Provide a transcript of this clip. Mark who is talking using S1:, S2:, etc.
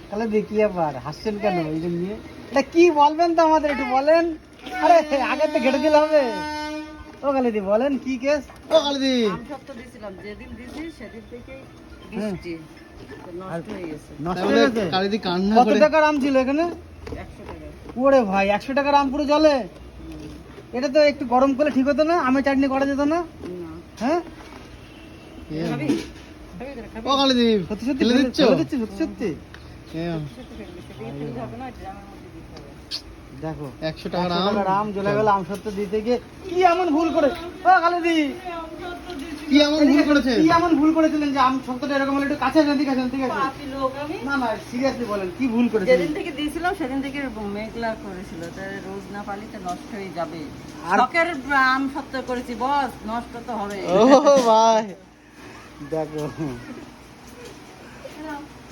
S1: তাহলে দেখি আবার হাসছেন কেন এই জন্য নিয়ে? এটা কি বলবেন তো আমাদের একটু বলেন। আরে আগে তো ঘেটে দিলে হবে। ও কালিদি বলেন কি কেস? ও কালিদি
S2: আম সপ্তাহ দিয়েছিলাম, যেদিন দিয়েছি সেদিন থেকেই বৃষ্টি তো নষ্ট হয়ে গেছে।
S1: নষ্ট হয়ে গেছে।
S3: কালিদি কান্না
S1: কত
S3: করে।
S1: টাকার আম ছিল এখানে?
S2: 100 টাকা।
S1: ওরে ভাই 100 টাকার আম পুরো জলে? এটা তো একটু গরম করলে ঠিক হতো না? আমের চাটনি করা যেত না?
S2: না।
S1: হ্যাঁ
S2: খাবি? খাবি তোরা, খাবি?
S3: ও কালিদি
S1: সত্যি সত্যি
S3: ফেলে
S1: ফেলে
S3: দিচ্ছ?
S1: ফেলে দিচ্ছি, সত্যি সত্যি।
S2: সত্যি ফেলবি, সেটাকে ফেলতে হবে না, ড্রামের মধ্যে দিতে হবে।
S1: দেখো
S3: 100 টাকার
S1: 100
S3: আম
S1: টাকার আম চলে গেল আম সত্য দিতে গিয়ে কি এমন ভুল করে? ও কালিদি
S3: কি এমন ভুল করেছে?
S1: কি এমন ভুল করেছিলেন যে আম সত্যটা এরকম হলো? একটু কাছে আসেন, ঠিক আছে ঠিক আছে।
S2: পাপি লোক আমি।
S1: না না সিরিয়াসলি বলেন কি ভুল করেছিলেন?
S2: যেদিন থেকে দিয়েছিলাম সেদিন থেকে মেঘলা করেছিল, তাই রোজ না পালি তো নষ্ট হয়ে যাবে।
S1: আর-
S2: শখের আম সত্য করেছি বস, নষ্ট তো হবে।
S3: ও ভাই
S1: দেখো